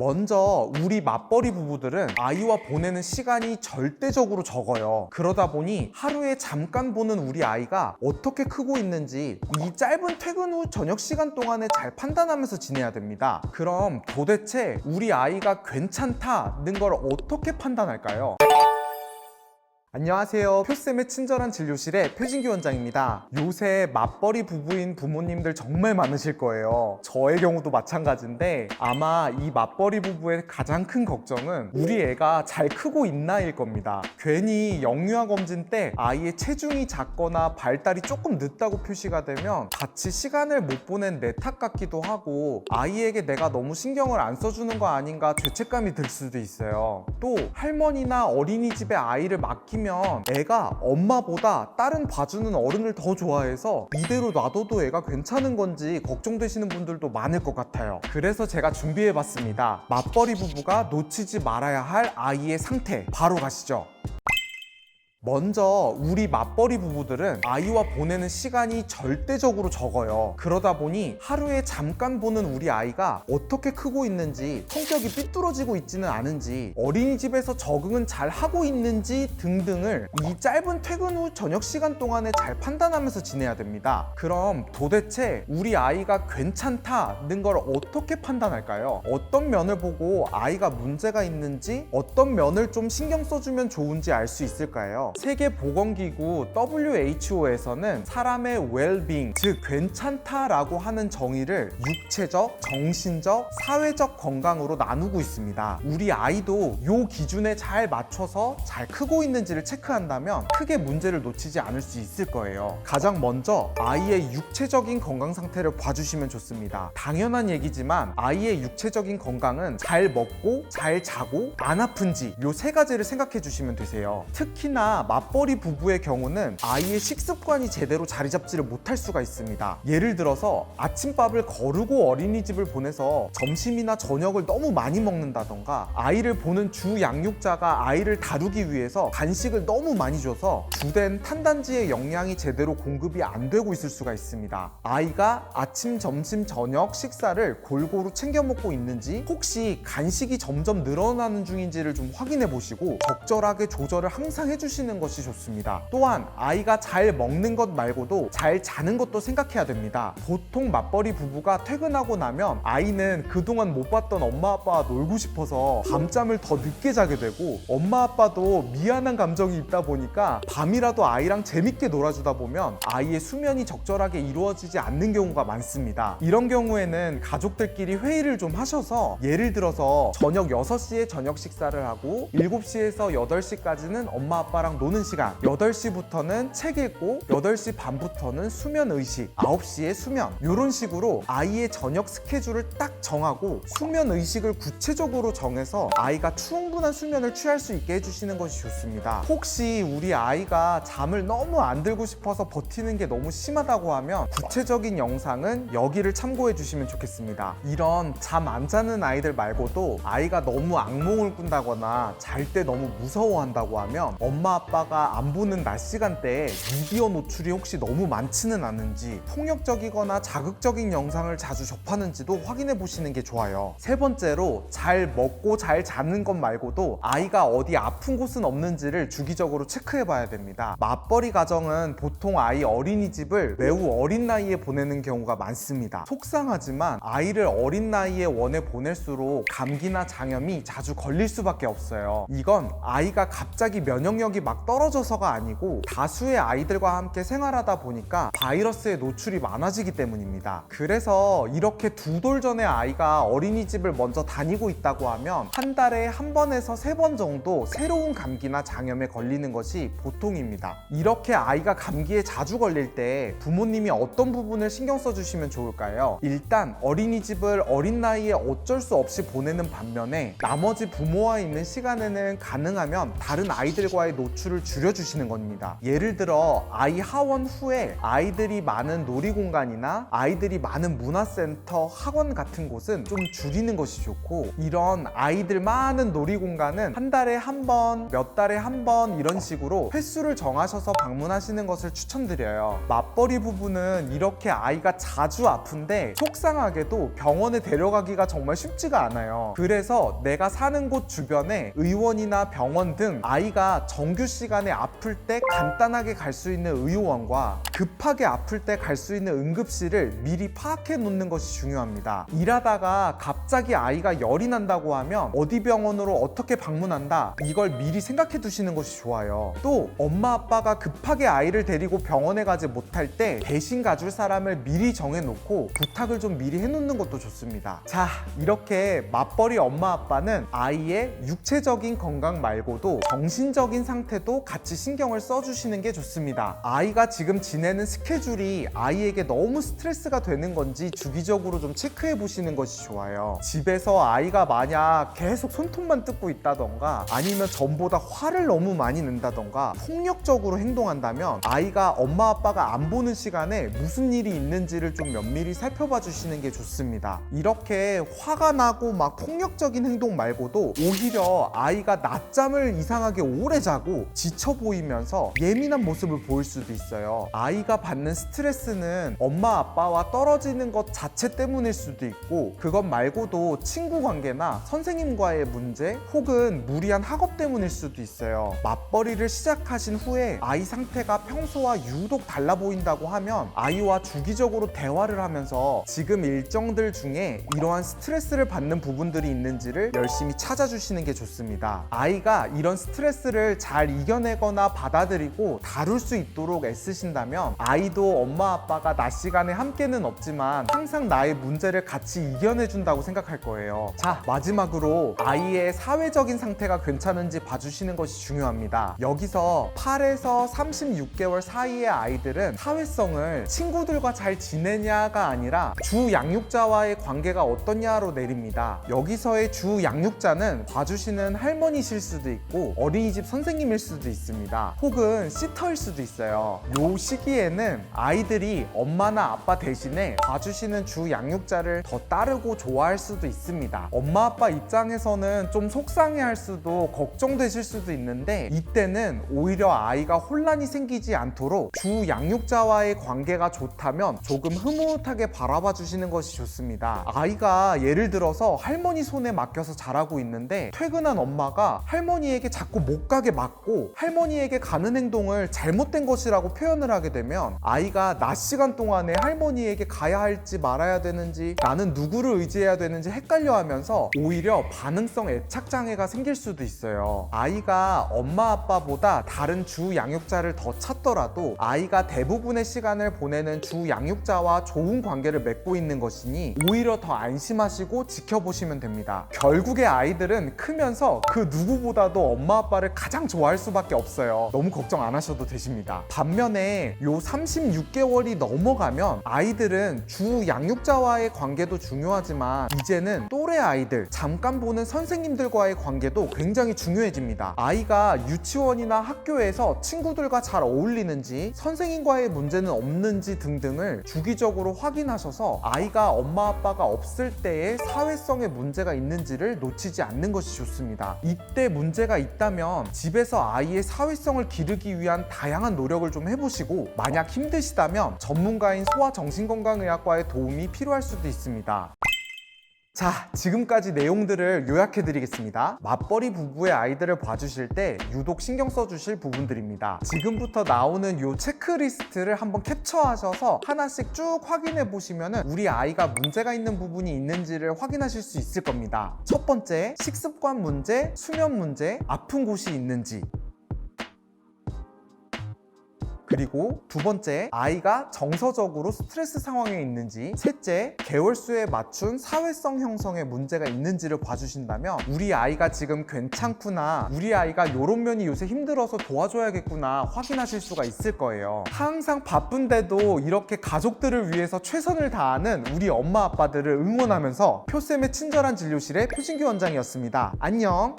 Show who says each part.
Speaker 1: 먼저 우리 맞벌이 부부들은 아이와 보내는 시간이 절대적으로 적어요. 그러다 보니 하루에 잠깐 보는 우리 아이가 어떻게 크고 있는지 이 짧은 퇴근 후 저녁 시간 동안에 잘 판단하면서 지내야 됩니다. 그럼 도대체 우리 아이가 괜찮다는 걸 어떻게 판단할까요? 안녕하세요. 표쌤의 친절한 진료실의 표진규 원장입니다. 요새 맞벌이 부부인 부모님들 정말 많으실 거예요. 저의 경우도 마찬가지인데 아마 이 맞벌이 부부의 가장 큰 걱정은 우리 애가 잘 크고 있나일 겁니다. 괜히 영유아 검진 때 아이의 체중이 작거나 발달이 조금 늦다고 표시가 되면 같이 시간을 못 보낸 내 탓 같기도 하고 아이에게 내가 너무 신경을 안 써주는 거 아닌가 죄책감이 들 수도 있어요. 또 할머니나 어린이집에 아이를 맡기면 애가 엄마보다 다른 봐주는 어른을 더 좋아해서 이대로 놔둬도 애가 괜찮은 건지 걱정되시는 분들도 많을 것 같아요. 그래서 제가 준비해봤습니다. 맞벌이 부부가 놓치지 말아야 할 아이의 상태, 바로 가시죠. 먼저 우리 맞벌이 부부들은 아이와 보내는 시간이 절대적으로 적어요. 그러다 보니 하루에 잠깐 보는 우리 아이가 어떻게 크고 있는지, 성격이 삐뚤어지고 있지는 않은지, 어린이집에서 적응은 잘 하고 있는지 등등을 이 짧은 퇴근 후 저녁 시간 동안에 잘 판단하면서 지내야 됩니다. 그럼 도대체 우리 아이가 괜찮다는 걸 어떻게 판단할까요? 어떤 면을 보고 아이가 문제가 있는지, 어떤 면을 좀 신경 써주면 좋은지 알 수 있을까요? 세계보건기구 WHO에서는 사람의 well-being, 즉 괜찮다라고 하는 정의를 육체적, 정신적, 사회적 건강으로 나누고 있습니다. 우리 아이도 이 기준에 잘 맞춰서 잘 크고 있는지를 체크한다면 크게 문제를 놓치지 않을 수 있을 거예요. 가장 먼저 아이의 육체적인 건강 상태를 봐주시면 좋습니다. 당연한 얘기지만 아이의 육체적인 건강은 잘 먹고 잘 자고 안 아픈지 이 세 가지를 생각해 주시면 되세요. 특히나 맞벌이 부부의 경우는 아이의 식습관이 제대로 자리 잡지를 못할 수가 있습니다. 예를 들어서 아침밥을 거르고 어린이집을 보내서 점심이나 저녁을 너무 많이 먹는다던가, 아이를 보는 주 양육자가 아이를 다루기 위해서 간식을 너무 많이 줘서 주된 탄단지의 영양이 제대로 공급이 안 되고 있을 수가 있습니다. 아이가 아침, 점심, 저녁 식사를 골고루 챙겨 먹고 있는지, 혹시 간식이 점점 늘어나는 중인지를 좀 확인해 보시고 적절하게 조절을 항상 해주시는 것이 좋습니다. 또한 아이가 잘 먹는 것 말고도 잘 자는 것도 생각해야 됩니다. 보통 맞벌이 부부가 퇴근하고 나면 아이는 그동안 못 봤던 엄마 아빠와 놀고 싶어서 밤잠을 더 늦게 자게 되고, 엄마 아빠도 미안한 감정이 있다 보니까 밤이라도 아이랑 재밌게 놀아주다 보면 아이의 수면이 적절하게 이루어지지 않는 경우가 많습니다. 이런 경우에는 가족들끼리 회의를 좀 하셔서, 예를 들어서 저녁 6시에 저녁 식사를 하고 7시에서 8시까지는 엄마 아빠랑 노는 시간, 8시부터는 책 읽고 8시 반부터는 수면 의식, 9시에 수면, 이런 식으로 아이의 저녁 스케줄을 딱 정하고 수면 의식을 구체적으로 정해서 아이가 충분한 수면을 취할 수 있게 해주시는 것이 좋습니다. 혹시 우리 아이가 잠을 너무 안 들고 싶어서 버티는 게 너무 심하다고 하면 구체적인 영상은 여기를 참고해 주시면 좋겠습니다. 이런 잠 안 자는 아이들 말고도 아이가 너무 악몽을 꾼다거나 잘 때 너무 무서워한다고 하면 엄마 아빠가 안 보는 낮 시간대에 미디어 노출이 혹시 너무 많지는 않은지, 폭력적이거나 자극적인 영상을 자주 접하는지도 확인해 보시는 게 좋아요. 세 번째로 잘 먹고 잘 자는 것 말고도 아이가 어디 아픈 곳은 없는지를 주기적으로 체크해 봐야 됩니다. 맞벌이 가정은 보통 아이 어린이집을 매우 어린 나이에 보내는 경우가 많습니다. 속상하지만 아이를 어린 나이에 원해 보낼수록 감기나 장염이 자주 걸릴 수밖에 없어요. 이건 아이가 갑자기 면역력이 막 떨어져서가 아니고 다수의 아이들과 함께 생활하다 보니까 바이러스에 노출이 많아지기 때문입니다. 그래서 이렇게 두 돌 전에 아이가 어린이집을 먼저 다니고 있다고 하면 한 달에 한 번에서 3번 정도 새로운 감기나 장염에 걸리는 것이 보통입니다. 이렇게 아이가 감기에 자주 걸릴 때 부모님이 어떤 부분을 신경 써주시면 좋을까요? 일단 어린이집을 어린 나이에 어쩔 수 없이 보내는 반면에 나머지 부모와 있는 시간에는 가능하면 다른 아이들과의 노출 지출을 줄여주시는 겁니다. 예를 들어 아이 하원 후에 아이들이 많은 놀이공간이나 아이들이 많은 문화센터, 학원 같은 곳은 좀 줄이는 것이 좋고, 이런 아이들 많은 놀이공간은 한 달에 한 번, 몇 달에 한 번 이런 식으로 횟수를 정하셔서 방문하시는 것을 추천드려요. 맞벌이 부부는 이렇게 아이가 자주 아픈데 속상하게도 병원에 데려가기가 정말 쉽지가 않아요. 그래서 내가 사는 곳 주변에 의원이나 병원 등 아이가 정규 시간에 아플 때 간단하게 갈 수 있는 의료원과 급하게 아플 때 갈 수 있는 응급실을 미리 파악해 놓는 것이 중요합니다. 일하다가 갑자기 아이가 열이 난다고 하면 어디 병원으로 어떻게 방문한다, 이걸 미리 생각해 두시는 것이 좋아요. 또 엄마 아빠가 급하게 아이를 데리고 병원에 가지 못할 때 대신 가줄 사람을 미리 정해놓고 부탁을 좀 미리 해놓는 것도 좋습니다. 자, 이렇게 맞벌이 엄마 아빠는 아이의 육체적인 건강 말고도 정신적인 상태도 같이 신경을 써주시는 게 좋습니다. 아이가 지금 지내는 스케줄이 아이에게 너무 스트레스가 되는 건지 주기적으로 좀 체크해 보시는 것이 좋아요. 집에서 아이가 만약 계속 손톱만 뜯고 있다던가, 아니면 전보다 화를 너무 많이 낸다던가 폭력적으로 행동한다면 아이가 엄마 아빠가 안 보는 시간에 무슨 일이 있는지를 좀 면밀히 살펴봐 주시는 게 좋습니다. 이렇게 화가 나고 막 폭력적인 행동 말고도 오히려 아이가 낮잠을 이상하게 오래 자고 지쳐 보이면서 예민한 모습을 보일 수도 있어요. 아이가 받는 스트레스는 엄마 아빠와 떨어지는 것 자체 때문일 수도 있고, 그것 말고도 친구 관계나 선생님과의 문제 혹은 무리한 학업 때문일 수도 있어요. 맞벌이를 시작하신 후에 아이 상태가 평소와 유독 달라 보인다고 하면 아이와 주기적으로 대화를 하면서 지금 일정들 중에 이러한 스트레스를 받는 부분들이 있는지를 열심히 찾아주시는 게 좋습니다. 아이가 이런 스트레스를 잘 이겨내거나 받아들이고 다룰 수 있도록 애쓰신다면 아이도 엄마 아빠가 낮 시간에 함께는 없지만 항상 나의 문제를 같이 이겨내준다고 생각할 거예요. 자, 마지막으로 아이의 사회적인 상태가 괜찮은지 봐주시는 것이 중요합니다. 여기서 8에서 36개월 사이의 아이들은 사회성을 친구들과 잘 지내냐가 아니라 주 양육자와의 관계가 어떠냐로 내립니다. 여기서의 주 양육자는 봐주시는 할머니실 수도 있고 어린이집 선생님일 수도 있습니다. 혹은 시터일 수도 있어요. 요 시기에는 아이들이 엄마나 아빠 대신에 봐주시는 주 양육자를 더 따르고 좋아할 수도 있습니다. 엄마 아빠 입장에서는 좀 속상해할 수도 걱정되실 수도 있는데, 이때는 오히려 아이가 혼란이 생기지 않도록 주 양육자와의 관계가 좋다면 조금 흐뭇하게 바라봐 주시는 것이 좋습니다. 아이가 예를 들어서 할머니 손에 맡겨서 자라고 있는데 퇴근한 엄마가 할머니에게 자꾸 못 가게 막고 할머니에게 가는 행동을 잘못된 것이라고 표현을 하게 되면 아이가 낮 시간 동안에 할머니에게 가야 할지 말아야 되는지, 나는 누구를 의지해야 되는지 헷갈려 하면서 오히려 반응성 애착 장애가 생길 수도 있어요. 아이가 엄마 아빠보다 다른 주 양육자를 더 찾더라도 아이가 대부분의 시간을 보내는 주 양육자와 좋은 관계를 맺고 있는 것이니 오히려 더 안심하시고 지켜보시면 됩니다. 결국에 아이들은 크면서 그 누구보다도 엄마 아빠를 가장 좋아할 수밖에 없어요. 너무 걱정 안 하셔도 되십니다. 반면에 요 36개월이 넘어가면 아이들은 주 양육자와의 관계도 중요하지만 이제는 또래 아이들, 잠깐 보는 선생님들과의 관계도 굉장히 중요해집니다. 아이가 유치원이나 학교에서 친구들과 잘 어울리는지, 선생님과의 문제는 없는지 등등을 주기적으로 확인하셔서 아이가 엄마 아빠가 없을 때의 사회성의 문제가 있는지를 놓치지 않는 것이 좋습니다. 이때 문제가 있다면 집에서 아이의 사회성을 기르기 위한 다양한 노력을 좀 해보시고, 만약 힘드시다면 전문가인 소아정신건강의학과의 도움이 필요할 수도 있습니다. 자, 지금까지 내용들을 요약해 드리겠습니다. 맞벌이 부부의 아이들을 봐주실 때 유독 신경 써주실 부분들입니다. 지금부터 나오는 요 체크리스트를 한번 캡처하셔서 하나씩 쭉 확인해 보시면 우리 아이가 문제가 있는 부분이 있는지를 확인하실 수 있을 겁니다. 첫 번째, 식습관 문제, 수면 문제, 아픈 곳이 있는지. 그리고 두 번째, 아이가 정서적으로 스트레스 상황에 있는지. 셋째, 개월수에 맞춘 사회성 형성에 문제가 있는지를 봐주신다면 우리 아이가 지금 괜찮구나, 우리 아이가 이런 면이 요새 힘들어서 도와줘야겠구나 확인하실 수가 있을 거예요. 항상 바쁜데도 이렇게 가족들을 위해서 최선을 다하는 우리 엄마 아빠들을 응원하면서 표쌤의 친절한 진료실의 표진규 원장이었습니다. 안녕.